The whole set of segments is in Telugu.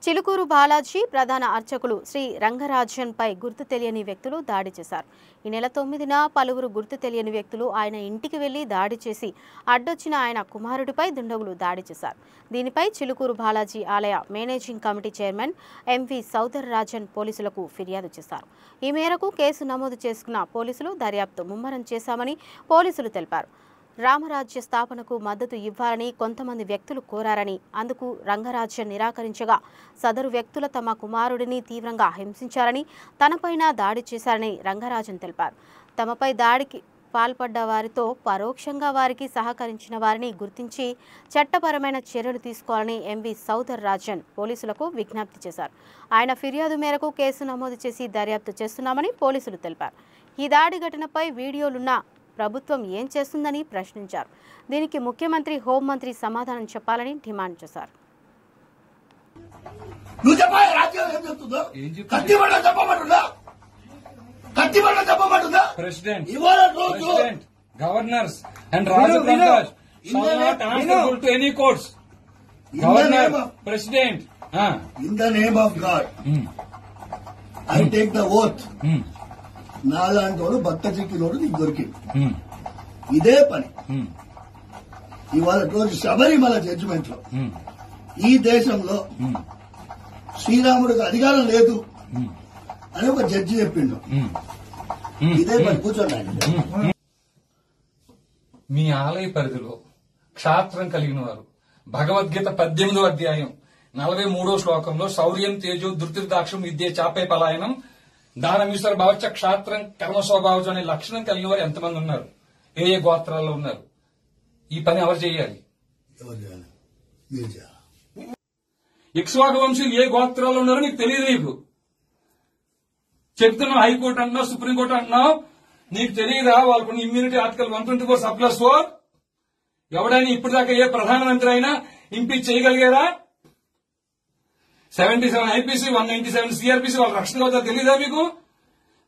చిలుకూరు బాలాజీ ప్రధాన అర్చకులు శ్రీ రంగరాజన్ పై గుర్తు తెలియని వ్యక్తులు దాడి చేశారు. ఈ నెల 9న పలువురు గుర్తు తెలియని వ్యక్తులు ఆయన ఇంటికి వెళ్లి దాడి చేసి అడ్డొచ్చిన ఆయన కుమారుడిపై దుండగులు దాడి చేశారు. దీనిపై చిలుకూరు బాలాజీ ఆలయ మేనేజింగ్ కమిటీ చైర్మన్ ఎంవి సౌదరరాజన్ పోలీసులకు ఫిర్యాదు చేశారు. ఈ మేరకు కేసు నమోదు చేసుకున్న పోలీసులు దర్యాప్తు ముమ్మరం చేశామని పోలీసులు తెలిపారు. రామరాజ్య స్థాపనకు మద్దతు ఇవ్వాలని కొంతమంది వ్యక్తులు కోరారని, అందుకు రంగరాజన్ నిరాకరించగా సదరు వ్యక్తులు తమ కుమారుడిని తీవ్రంగా హింసించారని, తనపైన దాడి చేశారని రంగరాజన్ తెలిపారు. తమపై దాడికి పాల్పడ్డ వారితో పరోక్షంగా వారికి సహకరించిన వారిని గుర్తించి చట్టపరమైన చర్యలు తీసుకోవాలని ఎంవి సౌదరరాజన్ పోలీసులకు విజ్ఞప్తి చేశారు. ఆయన ఫిర్యాదు మేరకు కేసు నమోదు చేసి దర్యాప్తు చేస్తున్నామని పోలీసులు తెలిపారు. ఈ దాడి ఘటనపై వీడియోలున్న ప్రభుత్వం ఏం చేస్తుందని ప్రశ్నించారు. దీనికి ముఖ్యమంత్రి హోంమంత్రి సమాధానం చెప్పాలని డిమాండ్ చేశారు. Governors and Rajaprakash shall not answerable to any courts. Governor, President. In the name of God, I take the oath. నాలాంటోడు భక్త చిక్కినోడు నీకు దొరికింది. ఇదే పని ఇవాళ రోజు శబరిమల జడ్జిమెంట్ లో ఈ దేశంలో శ్రీరాముడికి అధికారం లేదు అని ఒక జడ్జి చెప్పిండు. ఇదే పని కూర్చోండి. మీ ఆలయ పరిధిలో క్షాత్రం కలిగిన వారు భగవద్గీత 18వ అధ్యాయం 43వ శ్లోకంలో శౌర్యం తేజో ధృతిర్దాక్షం విద్యే చాపే పలాయనం దానమీశ్వర భావచ్చ క్షాత్రం కర్మ స్వభావం అనే లక్షణం కలిగిన వారు ఎంతమంది ఉన్నారు? ఏ ఏ గోత్రాల్లో ఉన్నారు? ఈ పని ఎవరు చేయాలి? ఇక్ష్వాకు వంశీయులు ఏ గోత్రాల్లో ఉన్నారో నీకు తెలియదు. నీకు చెప్తున్నావు, హైకోర్టు అంటున్నావు, సుప్రీంకోర్టు అంటున్నావు, నీకు తెలియదా? వాళ్ళకున్న ఇమ్యూనిటీ ఆర్టికల్ 124(4) ఎవడైనా ఇప్పటిదాకా ఏ ప్రధానమంత్రి అయినా ఇంపీచ్ చేయగలిగారా? 77 ఐపీసీ 197 సిఆర్పీసీ వాళ్ళ రక్షణ అవుతా తెలీదా మీకు?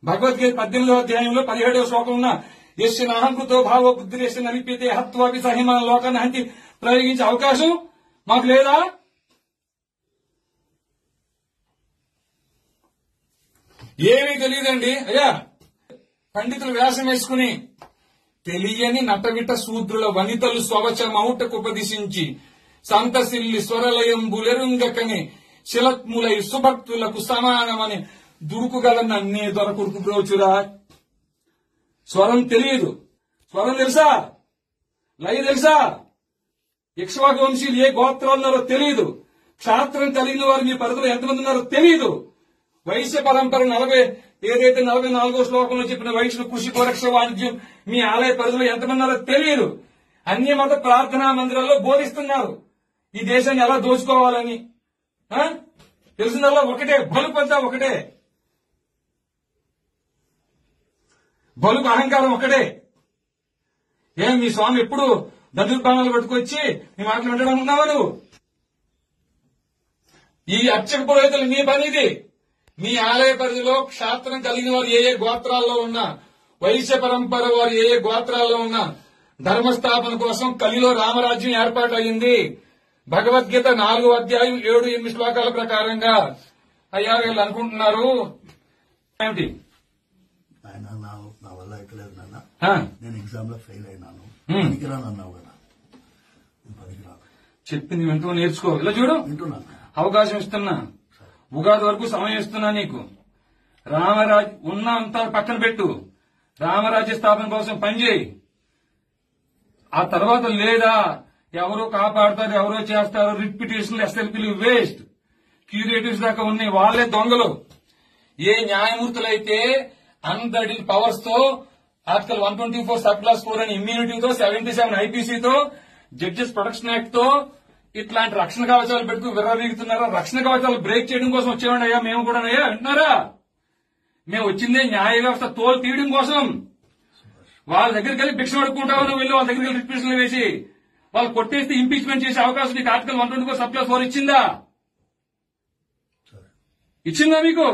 భగవద్గీత 18వ అధ్యాయంలో 17వ శ్లోకం ఉన్న యస్య నాహంకృతో భావో బుద్ధిరేశ్య నలిపితే హత్వాపి సహిమాన లోకాన్ని హంతి ప్రయోగించే అవకాశం మాకు లేదా? ఏమీ తెలియదండి అయ్యా. పండితులు వ్యాసం వేసుకుని తెలియని నటవిట శూద్రుల వనితలు స్వవచమౌటకుపదిశించి సంతసిల్లి స్వరలయం బులెరుంగకని శిలత్ములై సుభక్తులకు సమానమని దుడుకుగలన్న అన్నీ దొరకుడుకు బ్రోచురా. స్వరం తెలియదు. స్వరం తెలుసా? లయ తెలుసా? ఇక్ష్వాకు వంశీయులు ఏ గోత్రాలు ఉన్నారో తెలియదు. క్షాత్రం కలిగిన వారు మీ పరిధిలో ఎంతమంది ఉన్నారో తెలియదు. వైశ్య పరంపర 44వ శ్లోకంలో చెప్పిన వైశ్యులు కృషి కోరక్ష వాణిజ్యం మీ ఆలయ పరిధిలో ఎంతమంది ఉన్నారో తెలియదు. అన్య మత ప్రార్థనా మందిరాల్లో బోధిస్తున్నారు ఈ దేశాన్ని ఎలా దోచుకోవాలని. తెలిసిందల్లా ఒకటే, బలుపు అంతా ఒకటే, బలుపు అహంకారం ఒకటే. ఏం మీ స్వామి ఎప్పుడు దండుపానాలు పట్టుకొచ్చి మీ మాటలు వినడం ఉన్నావా నువ్వు? ఈ అర్చక పురోహితులు మీ పని ఇది. మీ ఆలయ పరిధిలో క్షాత్రం కలిగిన వారు ఏ ఏ గోత్రాల్లో ఉన్నా, వైశ్య పరంపర వారు ఏ ఏ గోత్రాల్లో ఉన్నా ధర్మస్థాపన కోసం కలిలో రామరాజ్యం ఏర్పాటు అయింది. భగవద్గీత 4వ అధ్యాయం 7-8 శ్లోకాల ప్రకారంగా. అయ్యా వీళ్ళు అనుకుంటున్నారు ఏమిటి? నా వల్ల ఎక్కలేదు నాన్న, నేను ఎగ్జామ్ లో ఫెయిల్ అయినాను, పనికిరాను అన్నావు కదా. చెప్పింది వింటూ నేర్చుకో. ఇలా చూడు, అవకాశం ఇస్తున్నా, ఉగాది వరకు సమయం ఇస్తున్నా నీకు. రామరాజ్ ఉన్న అంతా పక్కన పెట్టు, రామరాజ్య స్థాపన కోసం పనిచేయి. ఆ తర్వాత లేదా ఎవరో కాపాడతారు, ఎవరో చేస్తారు, రిపిటేషన్లు ఎస్ఎల్పీలు వేస్ట్, క్యూరేటివ్స్ దాకా ఉన్నాయి, వాళ్లే దొంగలు. ఏ న్యాయమూర్తులైతే అన్బడిల్ పవర్స్ తో ఆర్టికల్ 124(4) అని ఇమ్యూనిటీతో 77 ఐపీసీతో జడ్జెస్ ప్రొటెక్షన్ యాక్ట్ తో ఇట్లాంటి రక్షణ కవచాలు పెడుతూ విర్రవీగుతున్నారా? రక్షణ కవచాలు బ్రేక్ చేయడం కోసం వచ్చేవాడి అయ్యా మేము కూడా. అయ్యా అంటున్నారా? మేము వచ్చిందే న్యాయ వ్యవస్థ తోలు తీయడం కోసం. వాళ్ళ దగ్గరికి వెళ్ళి భిక్ష పడుకుంటావు నువ్వు, వెళ్ళి వాళ్ళ దగ్గరికి వెళ్ళి రిపిటేషన్లు వేసి వాళ్ళు కొట్టేస్తే ఇంపీచ్మెంట్ చేసే అవకాశం నీకు ఆర్టికల్ 124(4) ఇచ్చిందా? ఇచ్చిందా మీకు?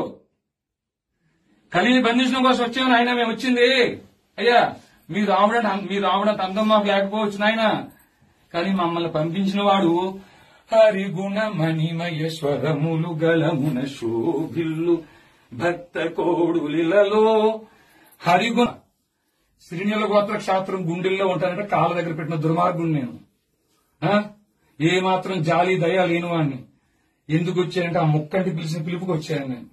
కలిని బంధించడం కోసం వచ్చామని ఆయన మేము వచ్చింది. అయ్యా మీరు రావడం అందం మాకు లేకపోవచ్చు నాయన, కానీ మమ్మల్ని పంపించిన వాడు హరిగుణ మణిమయేశ్వరములు గలమున శోభిల్లు భక్త కోడులిలలో హరిగుణ శ్రీనిల గోత్ర క్షాత్రం గుండెల్లో ఉంటానంటే కాళ్ళ దగ్గర పెట్టిన దుర్మార్గుని నేను. ఏ మాత్రం జాలి దయ లేని వాడిని. ఎందుకు వచ్చానంటే ఆ ముక్కంటి పిలిచిన పిలుపుకి వచ్చాను నేను.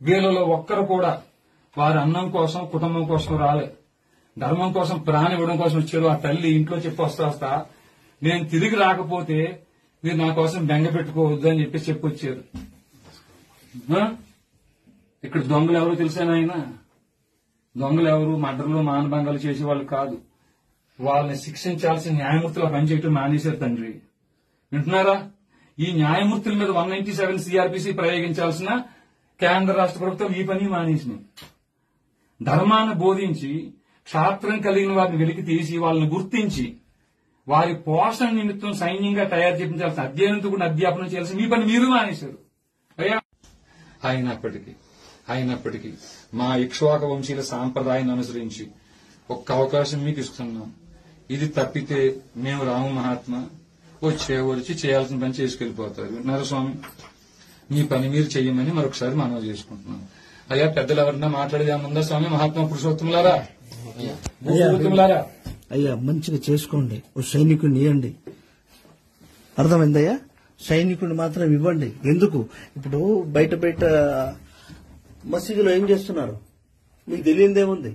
వీళ్ళలో ఒక్కరు కూడా వారి అన్నం కోసం కుటుంబం కోసం రాలే, ధర్మం కోసం ప్రాణం ఇవ్వడం కోసం వచ్చారు. ఆ తల్లి ఇంట్లో చెప్పి వస్తా నేను తిరిగి రాకపోతే మీరు నా కోసం బెంగ పెట్టుకోవద్దు అని చెప్పి వచ్చారు. ఇక్కడ దొంగలు ఎవరు తెలిసాను ఆయన? దొంగలు ఎవరు మర్డర్లు మానభంగాలు చేసేవాళ్ళు కాదు. వాళ్ళని శిక్షించాల్సిన న్యాయమూర్తులు పనిచేయటం మానేశారు తండ్రి. వింటున్నారా? ఈ న్యాయమూర్తుల మీద 197 సిఆర్పిసి ప్రయోగించాల్సిన కేంద్ర రాష్ట్ర ప్రభుత్వం ఈ పని మానేసినాయి. ధర్మాన్ని బోధించి క్షాత్రం కలిగిన వారిని వెలికి తీసి వాళ్ళని గుర్తించి వారి పోషణ నిమిత్తం సైన్యంగా తయారు చేయించాల్సిన అధ్యయనంతో కూడా అధ్యాపనం చేయాల్సిన మీ పని మీరు మానేశారు. అయ్యా అయినప్పటికీ మా ఇక్ష్వాక వంశీయుల సాంప్రదాయాన్ని అనుసరించి ఒక్క అవకాశం మీకు ఇస్తున్నాం. ఇది తప్పితే మేము రాము మహాత్మ వచ్చి చేయాల్సిన పని చేసుకెళ్లిపోతారు. విన్నారా స్వామి? మీ పని మీరు చెయ్యమని మరొకసారి మనవి చేసుకుంటున్నాం. అయ్యా పెద్దలు ఎవరన్నా మాట్లాడేదేముందా స్వామి? మహాత్మా పురుషోత్తములారా, అయ్యా మంచిగా చేసుకోండి. ఓ సైనికుడిని ఇవ్వండి. అర్థమైందయ్యా? సైనికుడిని మాత్రం ఇవ్వండి. ఎందుకు ఇప్పుడు బయట మసీదులో ఏం చేస్తున్నారు మీకు తెలియదేముంది?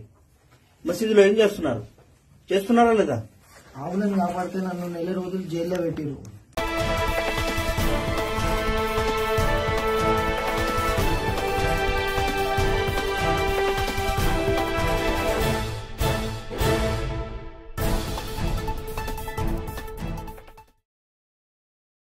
మసీదులో ఏం చేస్తున్నారా లేదా? ఆవులను కాపాడితే నన్ను 4 రోజులు జైల్లో పెట్టిరు.